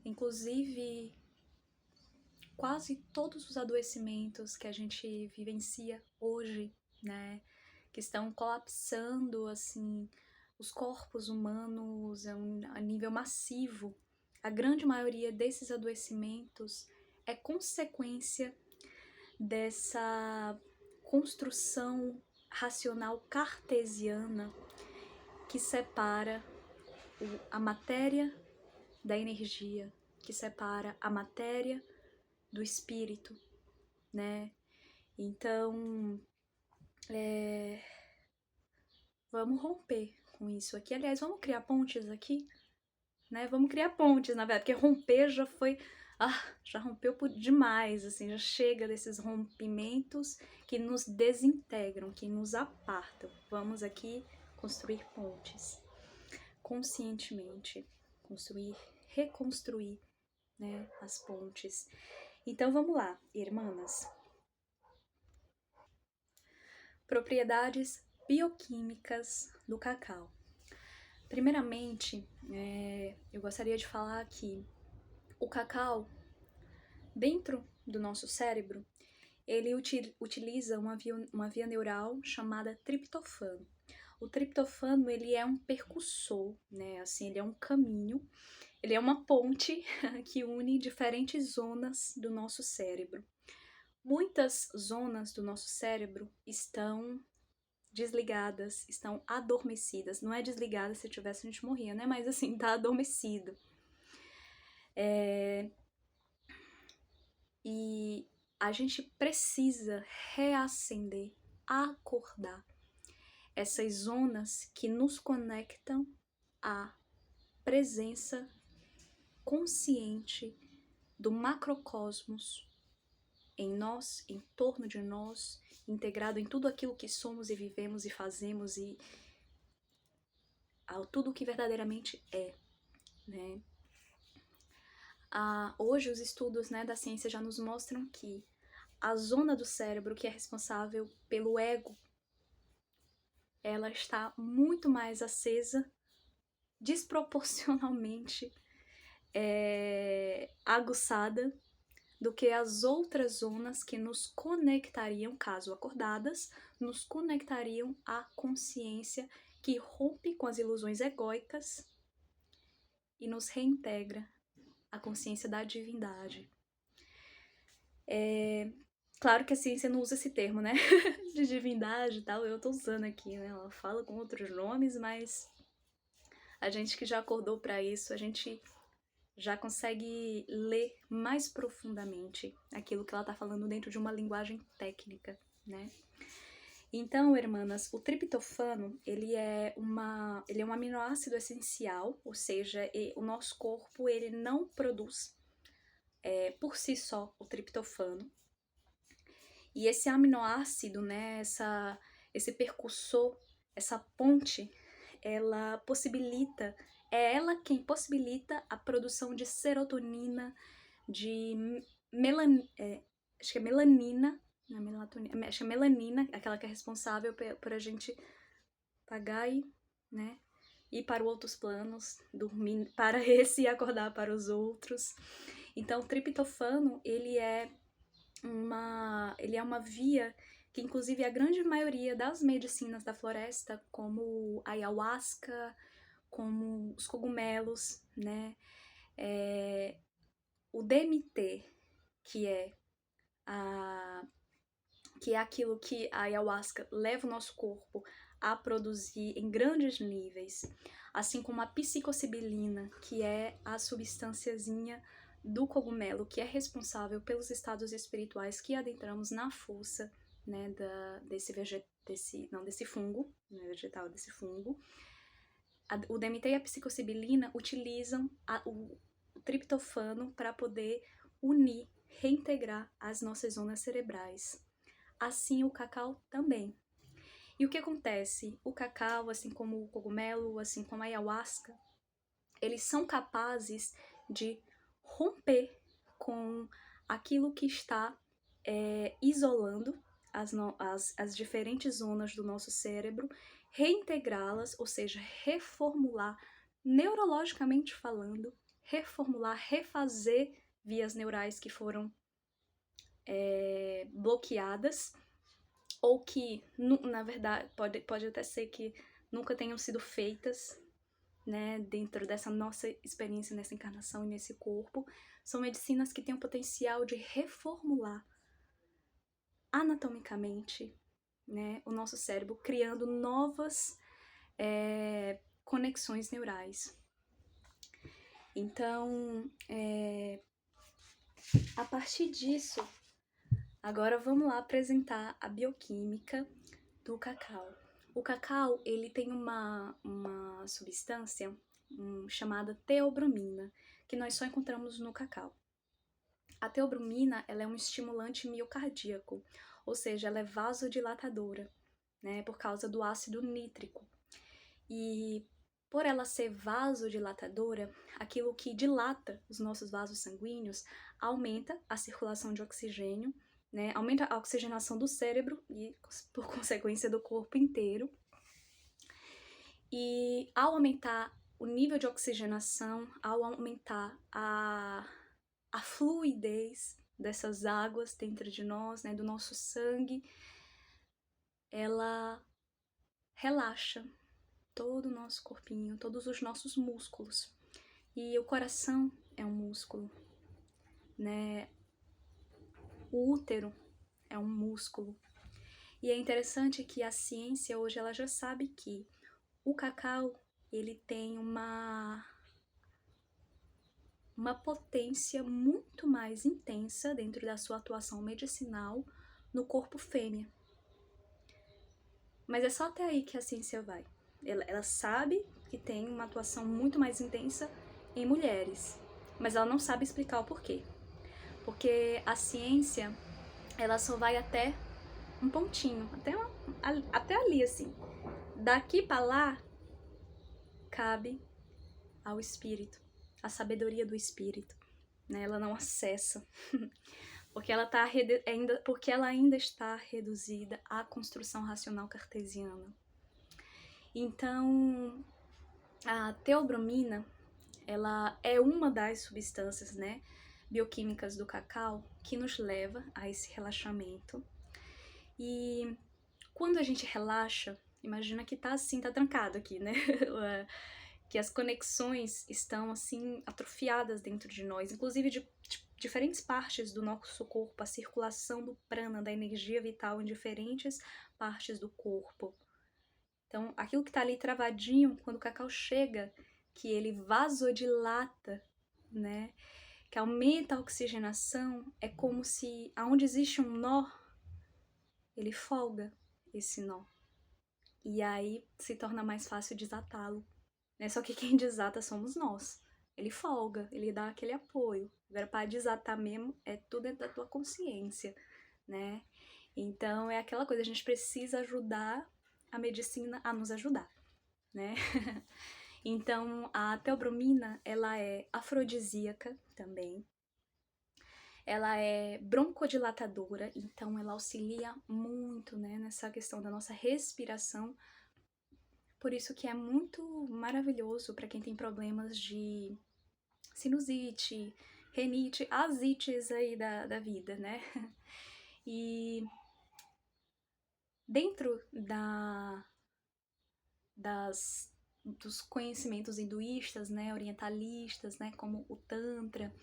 Inclusive, quase todos os adoecimentos que a gente vivencia hoje, né, que estão colapsando, assim, os corpos humanos a nível massivo, a grande maioria desses adoecimentos é consequência dessa construção racional cartesiana que separa a matéria da energia, que separa a matéria do espírito, né? Então, vamos romper com isso aqui. Aliás, vamos criar pontes aqui, né? Vamos criar pontes, na verdade, porque romper já foi... já rompeu demais, assim, já chega desses rompimentos que nos desintegram, que nos apartam. Vamos aqui construir pontes, conscientemente, construir, reconstruir, né, as pontes. Então vamos lá, irmãs. Propriedades bioquímicas do cacau. Primeiramente, eu gostaria de falar que o cacau, dentro do nosso cérebro, ele utiliza uma via neural chamada triptofano. O triptofano, ele é um percussor, né? Assim, ele é um caminho, ele é uma ponte que une diferentes zonas do nosso cérebro. Muitas zonas do nosso cérebro estão desligadas, estão adormecidas. Não é desligada, se tivesse a gente morria, né? Mas assim, tá adormecido. E a gente precisa reacender, acordar essas zonas que nos conectam à presença consciente do macrocosmos em nós, em torno de nós, integrado em tudo aquilo que somos e vivemos e fazemos e a tudo o que verdadeiramente é, né? Hoje os estudos, né, da ciência já nos mostram que a zona do cérebro que é responsável pelo ego, ela está muito mais acesa, desproporcionalmente aguçada do que as outras zonas que nos conectariam, caso acordadas, nos conectariam à consciência que rompe com as ilusões egóicas e nos reintegra à consciência da divindade. Claro que a ciência não usa esse termo, né? De divindade e tal, eu tô usando aqui, né? Ela fala com outros nomes, mas a gente que já acordou para isso, a gente já consegue ler mais profundamente aquilo que ela tá falando dentro de uma linguagem técnica, né? Então, irmãs, o triptofano, ele é um aminoácido essencial, ou seja, o nosso corpo, ele não produz por si só o triptofano. E esse aminoácido, né, esse percussor, essa ponte, ela possibilita, é ela quem possibilita a produção de serotonina, de acho que é melanina, não é melatonina, acho que é melanina, aquela que é responsável por a gente pagar e, né, ir para outros planos, dormir para esse e acordar para os outros. Então, o triptofano, ele é uma via que, inclusive, a grande maioria das medicinas da floresta, como a ayahuasca, como os cogumelos, né, o DMT, que é aquilo que a ayahuasca leva o nosso corpo a produzir em grandes níveis, assim como a psilocibina, que é a substânciazinha do cogumelo, que é responsável pelos estados espirituais que adentramos na força, né, desse fungo, não é vegetal, desse fungo. O DMT e a psilocibina utilizam o triptofano para poder unir, reintegrar as nossas zonas cerebrais. Assim o cacau também. E o que acontece? O cacau, assim como o cogumelo, assim como a ayahuasca, eles são capazes de romper com aquilo que está isolando as diferentes zonas do nosso cérebro, reintegrá-las, ou seja, reformular, neurologicamente falando, reformular, refazer vias neurais que foram bloqueadas, ou que, na verdade, pode até ser que nunca tenham sido feitas, né, dentro dessa nossa experiência nessa encarnação e nesse corpo. São medicinas que têm o potencial de reformular anatomicamente, né, o nosso cérebro, criando novas conexões neurais. Então, a partir disso, agora vamos lá apresentar a bioquímica do cacau. O cacau, ele tem uma substância chamada teobromina, que nós só encontramos no cacau. A teobromina, ela é um estimulante miocardíaco, ou seja, ela é vasodilatadora, né, por causa do ácido nítrico. E por ela ser vasodilatadora, aquilo que dilata os nossos vasos sanguíneos aumenta a circulação de oxigênio, né, aumenta a oxigenação do cérebro e, por consequência, do corpo inteiro. E ao aumentar o nível de oxigenação, ao aumentar a fluidez dessas águas dentro de nós, né, do nosso sangue, ela relaxa todo o nosso corpinho, todos os nossos músculos. E o coração é um músculo, né? O útero é um músculo. E é interessante que a ciência hoje ela já sabe que o cacau, ele tem uma potência muito mais intensa dentro da sua atuação medicinal no corpo fêmea. Mas é só até aí que a ciência vai. Ela sabe que tem uma atuação muito mais intensa em mulheres, mas ela não sabe explicar o porquê. Porque a ciência, ela só vai até um pontinho, até ali, assim. Daqui para lá, cabe ao espírito, a sabedoria do espírito, né? Ela não acessa, porque ela ainda está reduzida à construção racional cartesiana. Então, a teobromina, ela é uma das substâncias, né, bioquímicas do cacau que nos leva a esse relaxamento. E quando a gente relaxa, imagina que tá assim, tá trancado aqui, né? Que as conexões estão assim atrofiadas dentro de nós, inclusive de diferentes partes do nosso corpo, a circulação do prana, da energia vital em diferentes partes do corpo. Então, aquilo que tá ali travadinho, quando o cacau chega, que ele vasodilata, né, que aumenta a oxigenação, é como se aonde existe um nó, ele folga esse nó. E aí se torna mais fácil desatá-lo. Né? Só que quem desata somos nós. Ele folga, ele dá aquele apoio. Agora, para desatar mesmo, é tudo dentro da tua consciência, né? Então, é aquela coisa, a gente precisa ajudar a medicina a nos ajudar, né? Então, a teobromina, ela é afrodisíaca também. Ela é broncodilatadora, então ela auxilia muito, né, nessa questão da nossa respiração. Por isso que é muito maravilhoso para quem tem problemas de sinusite, renite, as ites aí da vida, né? E dentro dos conhecimentos hinduístas, né, orientalistas, né, como o Tantra,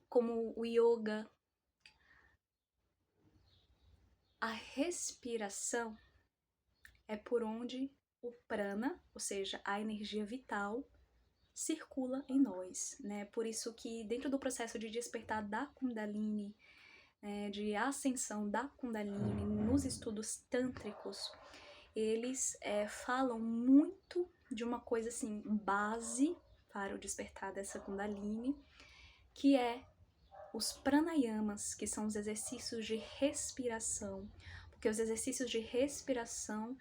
como o Yoga, a respiração é por onde o prana, ou seja, a energia vital, circula em nós, né? Por isso que dentro do processo de despertar da Kundalini, de ascensão da Kundalini, nos estudos tântricos, eles falam muito de uma coisa assim, base para o despertar dessa Kundalini, que é os pranayamas, que são os exercícios de respiração, porque os exercícios de respiração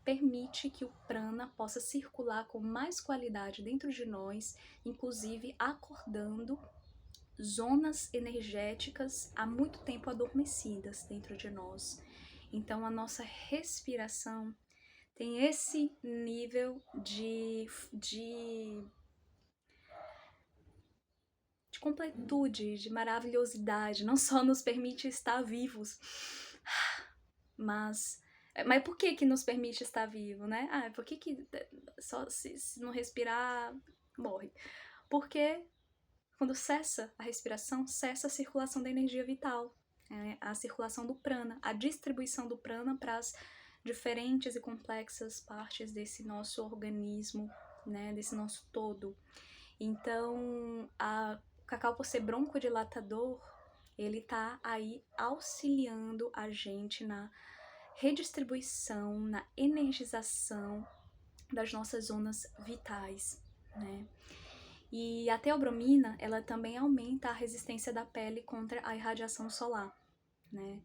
permite que o prana possa circular com mais qualidade dentro de nós, inclusive acordando zonas energéticas há muito tempo adormecidas dentro de nós. Então a nossa respiração tem esse nível de completude, de maravilhosidade, não só nos permite estar vivos, mas por que nos permite estar vivo, né? Por que só se não respirar, morre? Porque quando cessa a respiração, cessa a circulação da energia vital, a circulação do prana, a distribuição do prana para as diferentes e complexas partes desse nosso organismo, né, desse nosso todo. Então, o cacau, por ser broncodilatador, ele tá aí auxiliando a gente na redistribuição, na energização das nossas zonas vitais, né? E a teobromina, ela também aumenta a resistência da pele contra a irradiação solar, né?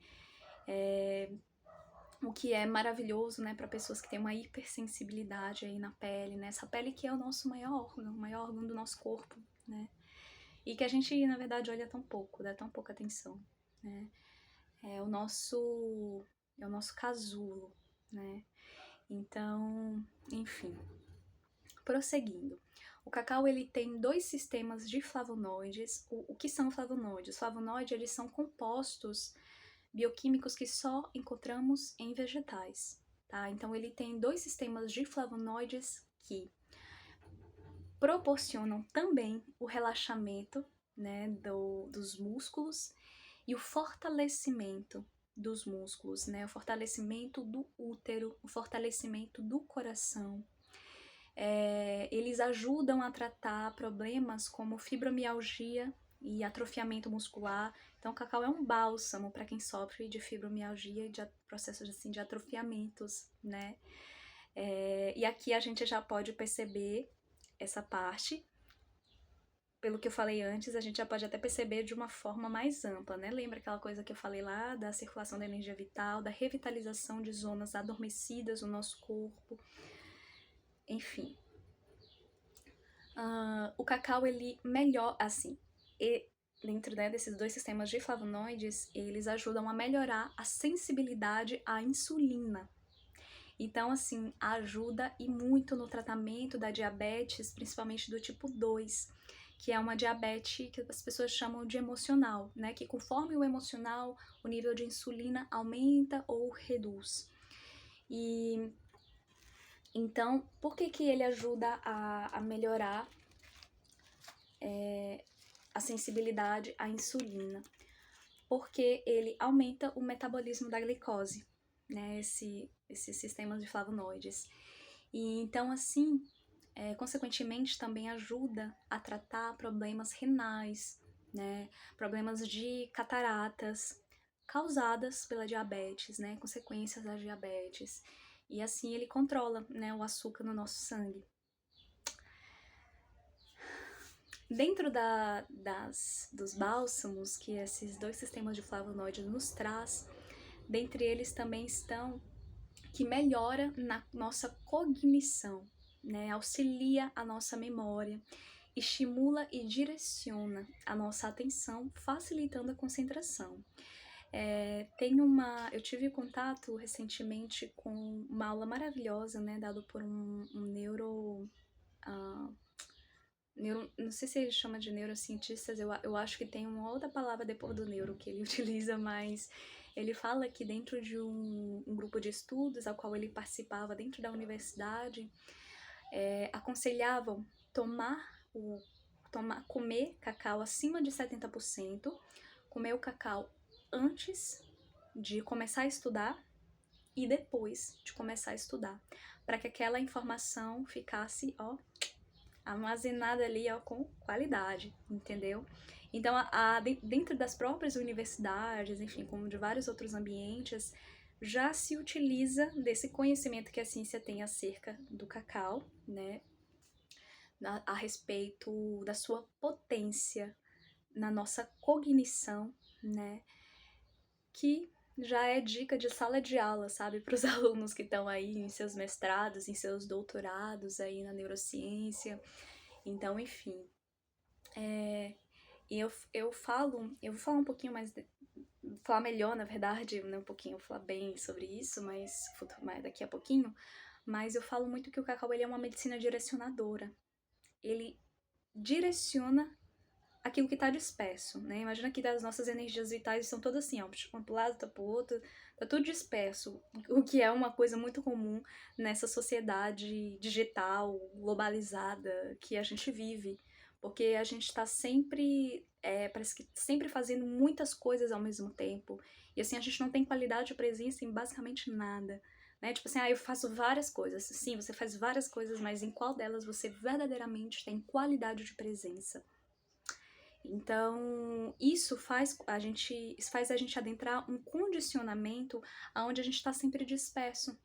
O que é maravilhoso, né, para pessoas que têm uma hipersensibilidade aí na pele, né? Essa pele que é o nosso maior órgão do nosso corpo, né? E que a gente, na verdade, olha tão pouco, dá tão pouca atenção, né? É o nosso casulo, né? Então, enfim, prosseguindo. O cacau, ele tem 2 sistemas de flavonoides. O que são flavonoides? Os flavonoides, eles são compostos bioquímicos que só encontramos em vegetais, tá? Então, ele tem 2 sistemas de flavonoides que proporcionam também o relaxamento, né, dos músculos e o fortalecimento dos músculos, né, o fortalecimento do útero, o fortalecimento do coração. Eles ajudam a tratar problemas como fibromialgia e atrofiamento muscular. Então, o cacau é um bálsamo para quem sofre de fibromialgia e de processos assim, de atrofiamentos, né? E aqui a gente já pode perceber essa parte. Pelo que eu falei antes, a gente já pode até perceber de uma forma mais ampla, né? Lembra aquela coisa que eu falei lá da circulação da energia vital, da revitalização de zonas adormecidas no nosso corpo, enfim. O cacau, ele melhora, assim, dentro, né, desses 2 sistemas de flavonoides, eles ajudam a melhorar a sensibilidade à insulina. Então, assim, ajuda e muito no tratamento da diabetes, principalmente do tipo 2, que é uma diabetes que as pessoas chamam de emocional, né? Que conforme o emocional, o nível de insulina aumenta ou reduz. E então, por que ele ajuda a melhorar a sensibilidade à insulina? Porque ele aumenta o metabolismo da glicose, né? Esse sistema de flavonoides. E então, assim, consequentemente, também ajuda a tratar problemas renais, né? Problemas de cataratas causadas pela diabetes, né? Consequências da diabetes. E assim ele controla, né, o açúcar no nosso sangue. Dentro dos bálsamos que esses 2 sistemas de flavonoides nos traz, dentre eles também estão que melhora na nossa cognição, né? Auxilia a nossa memória, estimula e direciona a nossa atenção, facilitando a concentração. Eu tive contato recentemente com uma aula maravilhosa, né, dado por um não sei se ele chama de neurocientistas, eu acho que tem uma outra palavra depois do neuro que ele utiliza, mas ele fala que dentro de um grupo de estudos ao qual ele participava dentro da universidade, aconselhavam comer cacau acima de 70%, comer o cacau antes de começar a estudar e depois de começar a estudar, para que aquela informação ficasse, armazenada ali, com qualidade, entendeu? Então, dentro das próprias universidades, enfim, como de vários outros ambientes, já se utiliza desse conhecimento que a ciência tem acerca do cacau, né? A respeito da sua potência na nossa cognição, né? Que já é dica de sala de aula, sabe? Para os alunos que estão aí em seus mestrados, em seus doutorados aí na neurociência. Então, enfim. E eu vou falar um pouquinho mais, falar melhor, na verdade, né, vou falar bem sobre isso, mas daqui a pouquinho, mas eu falo muito que o cacau ele é uma medicina direcionadora. Ele direciona aquilo que está disperso, né? Imagina que as nossas energias vitais são todas assim, ó, um pro lado, tá pro outro, tá tudo disperso, o que é uma coisa muito comum nessa sociedade digital, globalizada que a gente vive, porque a gente tá sempre, parece que sempre fazendo muitas coisas ao mesmo tempo, e assim, a gente não tem qualidade de presença em basicamente nada, né? Tipo assim, eu faço várias coisas. Sim, você faz várias coisas, mas em qual delas você verdadeiramente tem qualidade de presença? Então, isso faz a gente adentrar um condicionamento onde a gente está sempre disperso.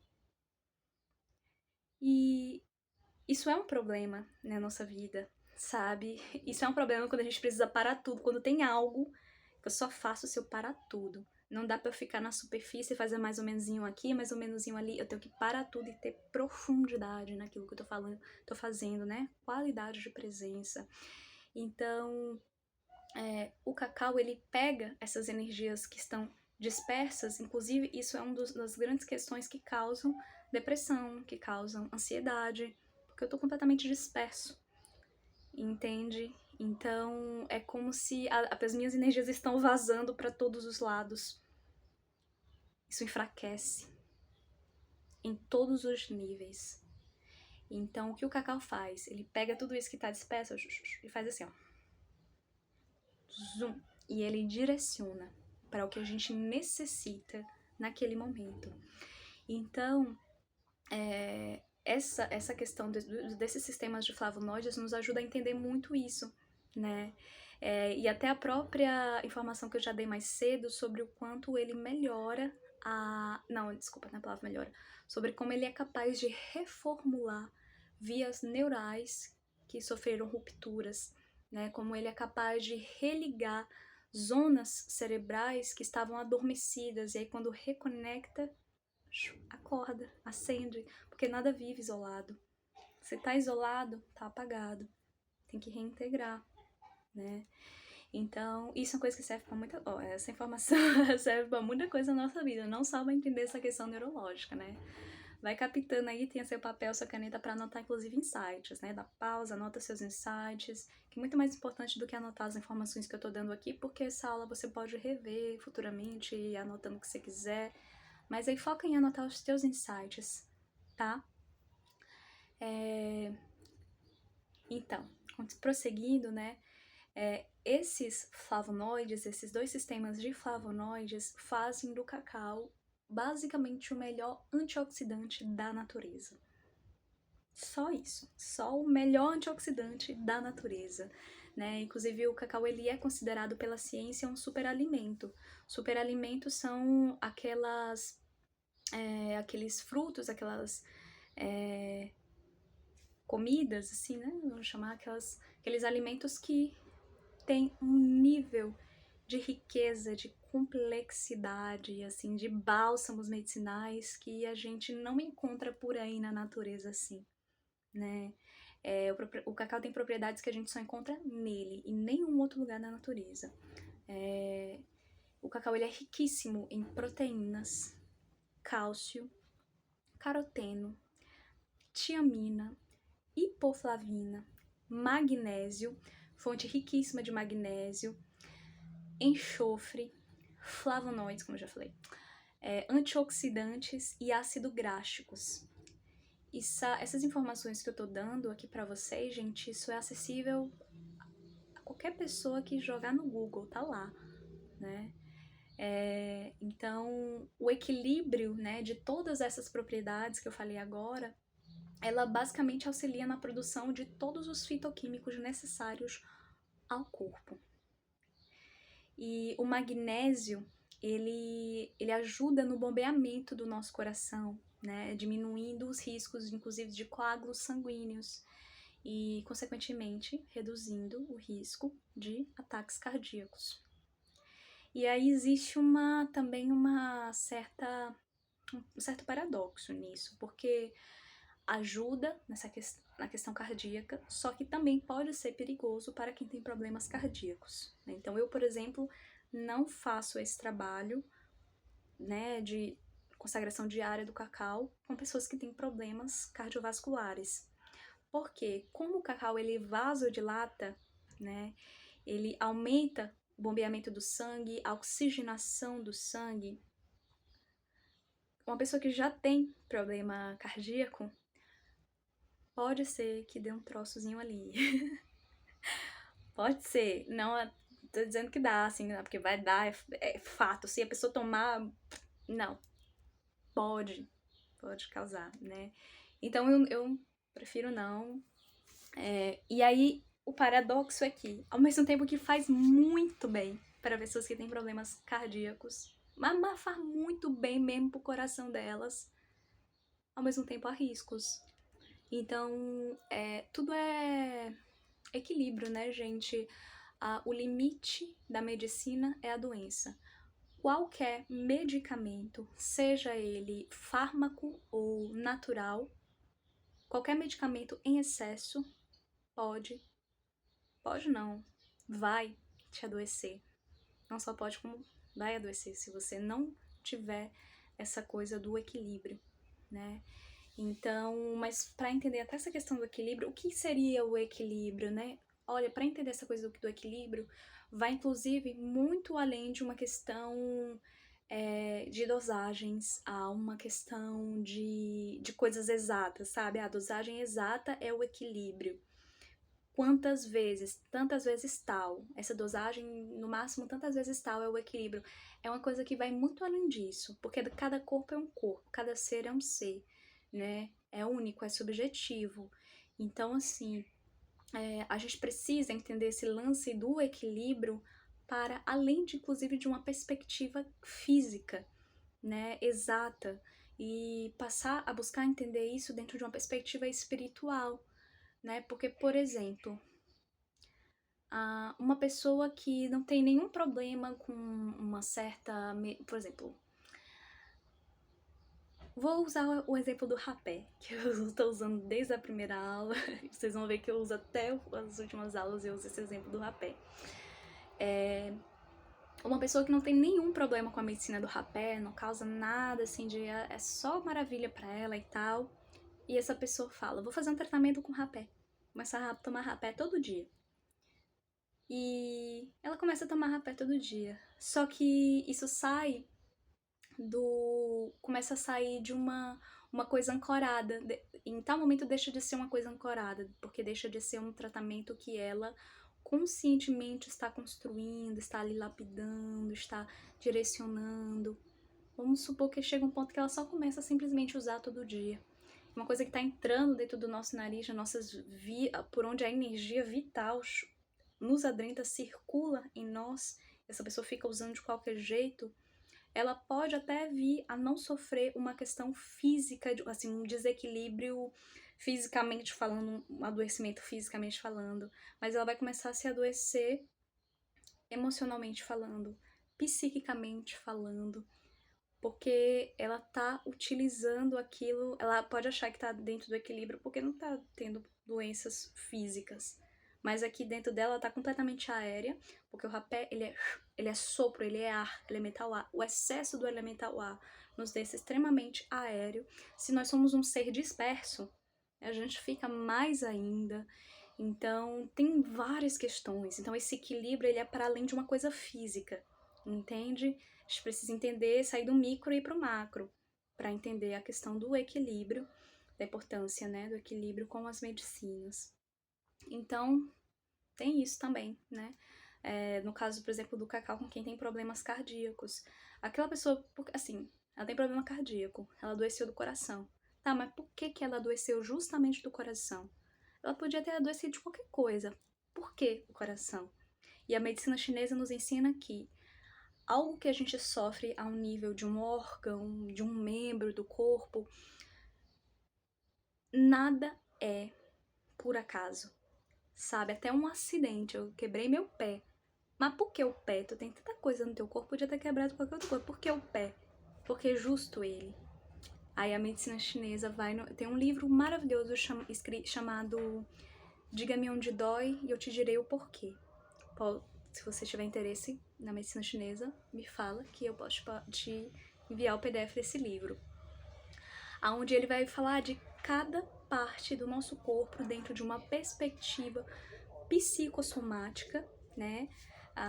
E isso é um problema na nossa vida, sabe? Isso é um problema quando a gente precisa parar tudo, quando tem algo que eu só faço se eu parar tudo. Não dá pra eu ficar na superfície e fazer mais ou menos aqui, mais ou menos ali. Eu tenho que parar tudo e ter profundidade naquilo que eu tô falando, tô fazendo, né? Qualidade de presença. Então, o cacau, ele pega essas energias que estão dispersas, inclusive isso é uma das grandes questões que causam depressão, que causam ansiedade, porque eu tô completamente disperso, entende? Então é como se as minhas energias estão vazando para todos os lados. Isso enfraquece em todos os níveis. Então o que o cacau faz? Ele pega tudo isso que tá disperso e faz assim, ó. Zoom, e ele direciona para o que a gente necessita naquele momento. Então, essa questão desses sistemas de flavonoides nos ajuda a entender muito isso, né? E até a própria informação que eu já dei mais cedo sobre o quanto ele melhora não, desculpa, não é a palavra melhora. Sobre como ele é capaz de reformular vias neurais que sofreram rupturas, né? Como ele é capaz de religar zonas cerebrais que estavam adormecidas, e aí quando reconecta, acorda, acende, porque nada vive isolado. Se tá isolado, tá apagado. Tem que reintegrar, né? Então, isso é uma coisa que serve pra muita... essa informação serve pra muita coisa na nossa vida, não só pra entender essa questão neurológica, né? Vai captando aí, tenha seu papel, sua caneta para anotar, inclusive, insights, né? Dá pausa, anota seus insights, que é muito mais importante do que anotar as informações que eu tô dando aqui, porque essa aula você pode rever futuramente, anotando o que você quiser, mas aí foca em anotar os teus insights, tá? Então, prosseguindo, né? Esses flavonoides, esses dois sistemas de flavonoides fazem do cacau basicamente o melhor antioxidante da natureza. Só isso, só o melhor antioxidante da natureza, né? Inclusive o cacau ele é considerado pela ciência um superalimento. Superalimentos são aqueles frutos, aquelas comidas, assim, né? Vamos chamar aqueles alimentos que têm um nível de riqueza, de complexidade, assim, de bálsamos medicinais que a gente não encontra por aí na natureza, assim, né? O cacau tem propriedades que a gente só encontra nele, em nenhum outro lugar da natureza. O cacau ele é riquíssimo em proteínas, cálcio, caroteno, tiamina, hipoflavina, magnésio, fonte riquíssima de magnésio, enxofre, flavonoides, como eu já falei, antioxidantes e ácido gráficos. Essas informações que eu tô dando aqui pra vocês, gente, isso é acessível a qualquer pessoa que jogar no Google, tá lá, né? Então, o equilíbrio, né, de todas essas propriedades que eu falei agora, ela basicamente auxilia na produção de todos os fitoquímicos necessários ao corpo. E o magnésio, ele ajuda no bombeamento do nosso coração, né, diminuindo os riscos, inclusive, de coágulos sanguíneos e, consequentemente, reduzindo o risco de ataques cardíacos. E aí existe também um certo paradoxo nisso, porque ajuda na questão cardíaca, só que também pode ser perigoso para quem tem problemas cardíacos. Então eu, por exemplo, não faço esse trabalho, né, consagração diária do cacau com pessoas que têm problemas cardiovasculares. Porque como o cacau ele vasodilata, né, ele aumenta o bombeamento do sangue, a oxigenação do sangue, uma pessoa que já tem problema cardíaco, pode ser que dê um troçozinho ali. Pode ser, não tô dizendo que dá, assim, porque vai dar, é fato. Se a pessoa tomar, não, pode causar, né? Então eu prefiro não. E aí, o paradoxo é que, ao mesmo tempo que faz muito bem para pessoas que têm problemas cardíacos, mas faz muito bem mesmo pro coração delas, ao mesmo tempo há riscos. Então, tudo é equilíbrio, né, gente? O limite da medicina é a doença. Qualquer medicamento, seja ele fármaco ou natural, qualquer medicamento em excesso pode não, vai te adoecer. Não só pode, como vai adoecer se você não tiver essa coisa do equilíbrio, né? Então, mas para entender até essa questão do equilíbrio, o que seria o equilíbrio, né? Olha, para entender essa coisa do equilíbrio, vai inclusive muito além de uma questão de dosagens, a uma questão de coisas exatas, sabe? A dosagem exata é o equilíbrio. Quantas vezes, tantas vezes tal, essa dosagem, no máximo, tantas vezes tal é o equilíbrio. É uma coisa que vai muito além disso, porque cada corpo é um corpo, cada ser é um ser, né? É único, é subjetivo. Então, assim, a gente precisa entender esse lance do equilíbrio para além de, inclusive, de uma perspectiva física, né, exata, e passar a buscar entender isso dentro de uma perspectiva espiritual, né? Porque, por exemplo, uma pessoa que não tem nenhum problema com uma certa, por exemplo, vou usar o exemplo do rapé, que eu estou usando desde a primeira aula. Vocês vão ver que eu uso até as últimas aulas, eu uso esse exemplo do rapé. Uma pessoa que não tem nenhum problema com a medicina do rapé, não causa nada assim de é só maravilha pra ela e tal. E essa pessoa fala, vou fazer um tratamento com rapé. Começar a tomar rapé todo dia. E ela começa a tomar rapé todo dia. Só que isso sai começa a sair de uma coisa ancorada. Em tal momento deixa de ser uma coisa ancorada, porque deixa de ser um tratamento que ela conscientemente está construindo, está ali lapidando, está direcionando. Vamos supor que chega um ponto que ela só começa a simplesmente usar todo dia. Uma coisa que está entrando dentro do nosso nariz, por onde a energia vital nos adentra, circula em nós, essa pessoa fica usando de qualquer jeito, ela pode até vir a não sofrer uma questão física, assim, um desequilíbrio fisicamente falando, um adoecimento fisicamente falando, mas ela vai começar a se adoecer emocionalmente falando, psiquicamente falando, porque ela tá utilizando aquilo, ela pode achar que tá dentro do equilíbrio porque não tá tendo doenças físicas, mas aqui dentro dela tá completamente aérea, porque o rapé, ele é sopro, ele é ar, elemental ar. O excesso do elemental ar nos deixa extremamente aéreo. Se nós somos um ser disperso, a gente fica mais ainda. Então, tem várias questões. Então, esse equilíbrio, ele é para além de uma coisa física, entende? A gente precisa entender, sair do micro e ir para o macro, para entender a questão do equilíbrio, da importância, né, do equilíbrio com as medicinas. Então, tem isso também, né? No caso, por exemplo, do cacau com quem tem problemas cardíacos. Aquela pessoa, assim, ela tem problema cardíaco, ela adoeceu do coração. Tá, mas por que ela adoeceu justamente do coração? Ela podia ter adoecido de qualquer coisa. Por que o coração? E a medicina chinesa nos ensina que algo que a gente sofre ao nível de um órgão, de um membro do corpo, nada é por acaso. Sabe, até um acidente, eu quebrei meu pé. Mas por que o pé? Tu tem tanta coisa no teu corpo, podia ter quebrado qualquer outra coisa. Por que o pé? Porque é justo ele. Aí a medicina chinesa tem um livro maravilhoso chamado Diga-me onde dói e eu te direi o porquê. Se você tiver interesse na medicina chinesa, me fala que eu posso te enviar o PDF desse livro, onde ele vai falar de cada parte do nosso corpo dentro de uma perspectiva psicossomática, né?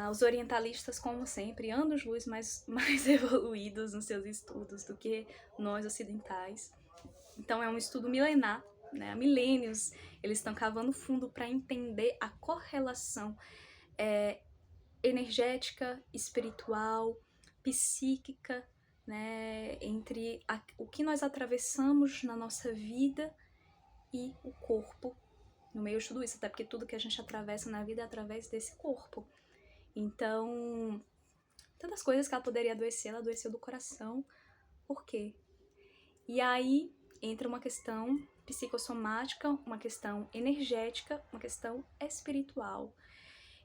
Os orientalistas, como sempre, anos-luz mais evoluídos nos seus estudos do que nós ocidentais. Então é um estudo milenar, né? Há milênios eles estão cavando fundo para entender a correlação energética, espiritual, psíquica, né? Entre o que nós atravessamos na nossa vida e o corpo no meio de tudo isso, até porque tudo que a gente atravessa na vida é através desse corpo. Então, tantas coisas que ela poderia adoecer, ela adoeceu do coração. Por quê? E aí entra uma questão psicossomática, uma questão energética, uma questão espiritual.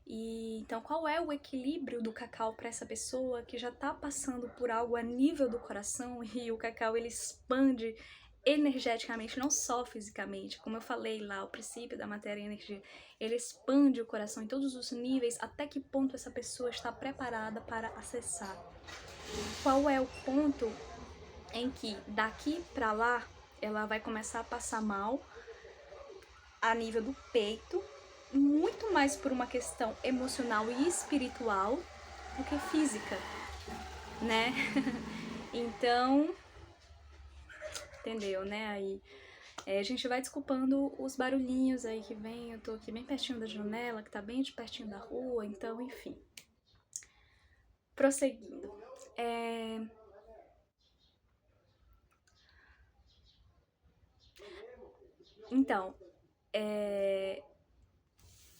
E então, qual é o equilíbrio do cacau para essa pessoa que já está passando por algo a nível do coração? E o cacau ele expande energeticamente, não só fisicamente, como eu falei lá, o princípio da matéria e energia, ele expande o coração em todos os níveis, até que ponto essa pessoa está preparada para acessar. Qual é o ponto em que daqui para lá ela vai começar a passar mal a nível do peito, muito mais por uma questão emocional e espiritual do que física, né? Então, entendeu, né? Aí a gente vai desculpando os barulhinhos aí que vem. Eu tô aqui bem pertinho da janela, que tá bem de pertinho da rua, então, enfim. Prosseguindo. Então,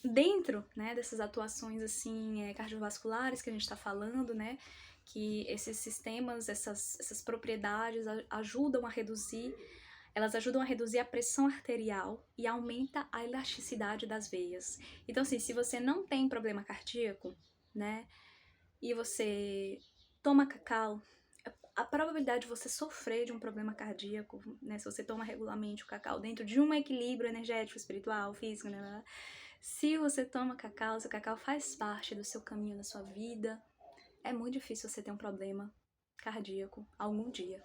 dentro, né, dessas atuações assim cardiovasculares que a gente está falando, né, que esses sistemas, essas propriedades ajudam a reduzir, elas ajudam a reduzir a pressão arterial e aumenta a elasticidade das veias. Então, assim, se você não tem problema cardíaco, né, e você toma cacau, a probabilidade de você sofrer de um problema cardíaco, né, se você toma regularmente o cacau dentro de um equilíbrio energético, espiritual, físico, né, se você toma cacau, se o cacau faz parte do seu caminho, da sua vida, é muito difícil você ter um problema cardíaco algum dia,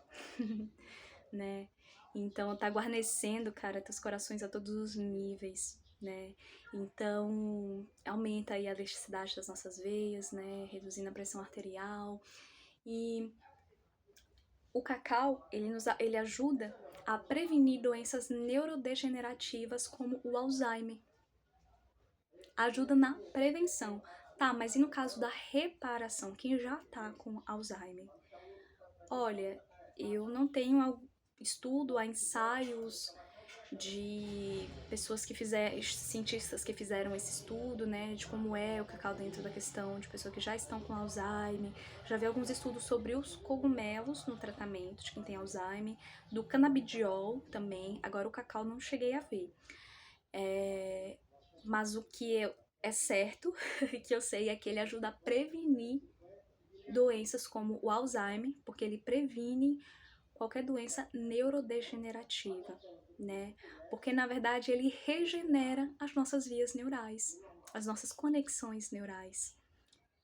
né? Então, tá guarnecendo, cara, teus corações a todos os níveis, né? Então, aumenta aí a elasticidade das nossas veias, né? Reduzindo a pressão arterial. E o cacau, ele ajuda a prevenir doenças neurodegenerativas como o Alzheimer. Ajuda na prevenção. Tá, mas e no caso da reparação, quem já tá com Alzheimer? Olha, eu não tenho estudo, há ensaios de pessoas que fizeram, cientistas que fizeram esse estudo, né, de como é o cacau dentro da questão de pessoas que já estão com Alzheimer. Já vi alguns estudos sobre os cogumelos no tratamento de quem tem Alzheimer, do canabidiol também. Agora o cacau não cheguei a ver. Mas o que é certo, que eu sei, é que ele ajuda a prevenir doenças como o Alzheimer, porque ele previne qualquer doença neurodegenerativa, né? Porque, na verdade, ele regenera as nossas vias neurais, as nossas conexões neurais.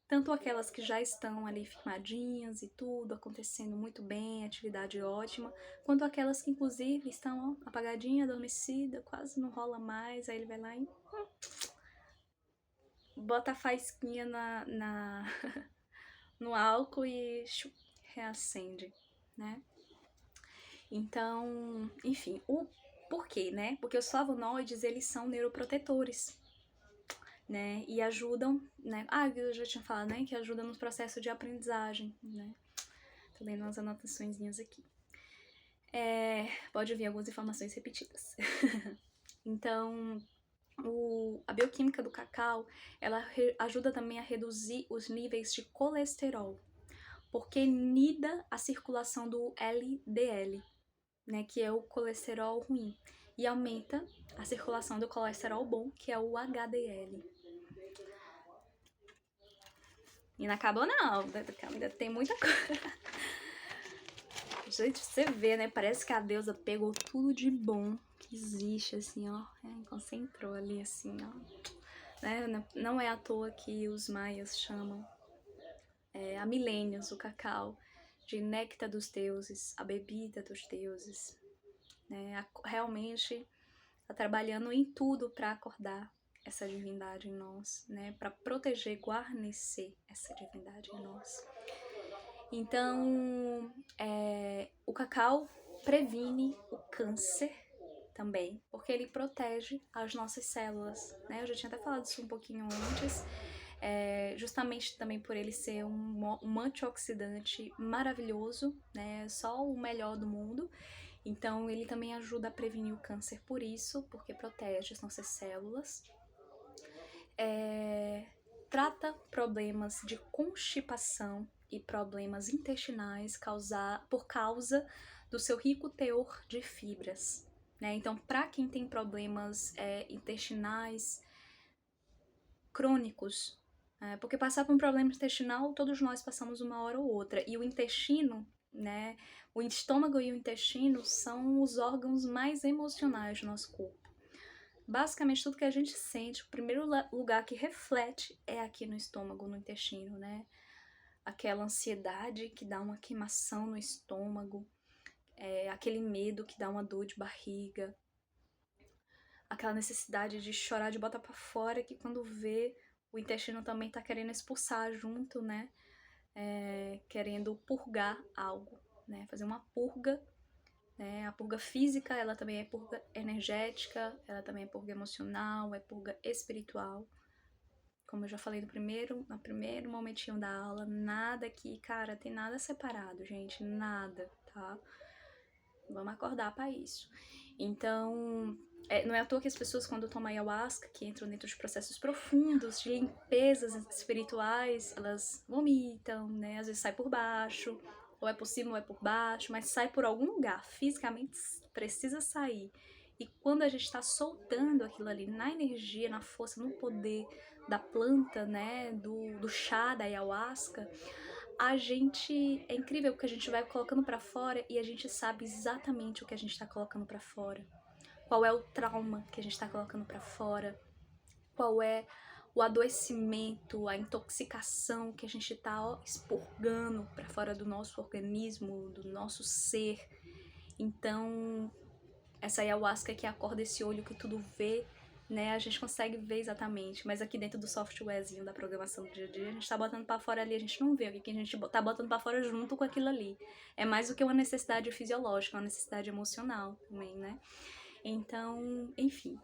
Tanto aquelas que já estão ali firmadinhas e tudo, acontecendo muito bem, atividade ótima, quanto aquelas que, inclusive, estão apagadinha, adormecida, quase não rola mais, aí ele vai lá e bota a faísquinha no álcool e reacende, né? Então, enfim, o porquê, né? Porque os flavonoides, eles são neuroprotetores, né? E ajudam, né? Eu já tinha falado, né? Que ajudam no processo de aprendizagem, né? Tô lendo umas anotaçõezinhas aqui. Pode vir algumas informações repetidas. Então, a bioquímica do cacau, ela ajuda também a reduzir os níveis de colesterol, porque nida a circulação do LDL, né, que é o colesterol ruim, e aumenta a circulação do colesterol bom, que é o HDL. E não acabou não, ainda tem muita coisa. Gente, você vê, né, parece que a deusa pegou tudo de bom que existe, assim, ó, concentrou ali, assim, ó. Né? Não é à toa que os maias chamam há milênios o cacau de néctar dos deuses, a bebida dos deuses, né? Realmente tá trabalhando em tudo para acordar essa divindade em nós, né? Para proteger, guarnecer essa divindade em nós. Então, o cacau previne o câncer também, porque ele protege as nossas células, né? Eu já tinha até falado isso um pouquinho antes, justamente também por ele ser um antioxidante maravilhoso, né? Só o melhor do mundo. Então, ele também ajuda a prevenir o câncer por isso, porque protege as nossas células. Trata problemas de constipação e problemas intestinais por causa do seu rico teor de fibras, né? Então, para quem tem problemas intestinais crônicos, porque passar por um problema intestinal, todos nós passamos uma hora ou outra, e o intestino, né? O estômago e o intestino são os órgãos mais emocionais do nosso corpo. Basicamente, tudo que a gente sente, o primeiro lugar que reflete é aqui no estômago, no intestino, né? Aquela ansiedade que dá uma queimação no estômago, aquele medo que dá uma dor de barriga, aquela necessidade de chorar de botar pra fora, que quando vê, o intestino também tá querendo expulsar junto, né? Querendo purgar algo, né? Fazer uma purga. A purga física, ela também é purga energética, ela também é purga emocional, é purga espiritual. Como eu já falei no primeiro momentinho da aula, nada aqui, cara, tem nada separado, gente, nada, tá? Vamos acordar pra isso. Então, não é à toa que as pessoas, quando tomam ayahuasca, que entram dentro de processos profundos, de limpezas espirituais, elas vomitam, né? Às vezes sai por baixo, ou é por cima ou é por baixo, mas sai por algum lugar, fisicamente precisa sair. E quando a gente está soltando aquilo ali na energia, na força, no poder da planta, né, do chá, da ayahuasca, é incrível porque a gente vai colocando pra fora e a gente sabe exatamente o que a gente tá colocando pra fora. Qual é o trauma que a gente tá colocando pra fora, qual é o adoecimento, a intoxicação que a gente tá expurgando pra fora do nosso organismo, do nosso ser. Então, essa ayahuasca que acorda esse olho que tudo vê, né? A gente consegue ver exatamente, mas aqui dentro do softwarezinho da programação do dia a dia, a gente tá botando pra fora ali, a gente não vê o que a gente tá botando pra fora junto com aquilo ali. É mais do que uma necessidade fisiológica, uma necessidade emocional também, né? Então, enfim.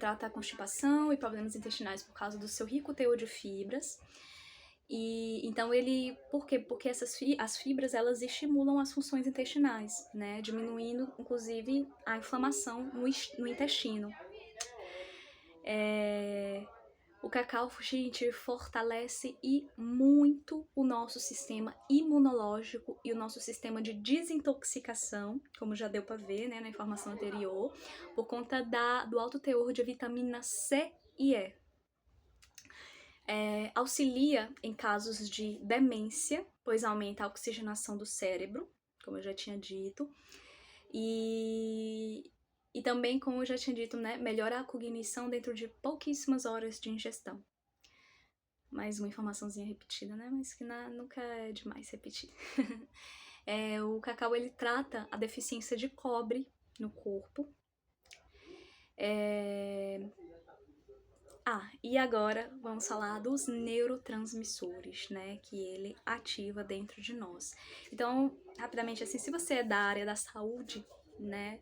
Trata a constipação e problemas intestinais por causa do seu rico teor de fibras. E então por quê? Porque as fibras, elas estimulam as funções intestinais, né? Diminuindo, inclusive, a inflamação no intestino. O cacau, gente, fortalece muito o nosso sistema imunológico e o nosso sistema de desintoxicação, como já deu para ver, né, na informação anterior, por conta do alto teor de vitamina C e E. Auxilia em casos de demência, pois aumenta a oxigenação do cérebro, como eu já tinha dito, e também, como eu já tinha dito, né, melhora a cognição dentro de pouquíssimas horas de ingestão. Mais uma informaçãozinha repetida, né, mas que nunca é demais repetir. O cacau, ele trata a deficiência de cobre no corpo. E agora vamos falar dos neurotransmissores, né, que ele ativa dentro de nós. Então, rapidamente assim, se você é da área da saúde, né,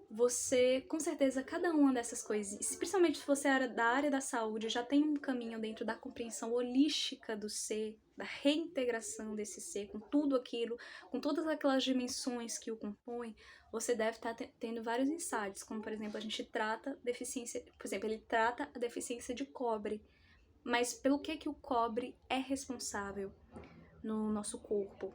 você, com certeza, cada uma dessas coisas, principalmente se você é da área da saúde, já tem um caminho dentro da compreensão holística do ser, da reintegração desse ser, com tudo aquilo, com todas aquelas dimensões que o compõem, você deve estar tendo vários insights, como, por exemplo, a gente trata deficiência, por exemplo, ele trata a deficiência de cobre, mas pelo que o cobre é responsável no nosso corpo?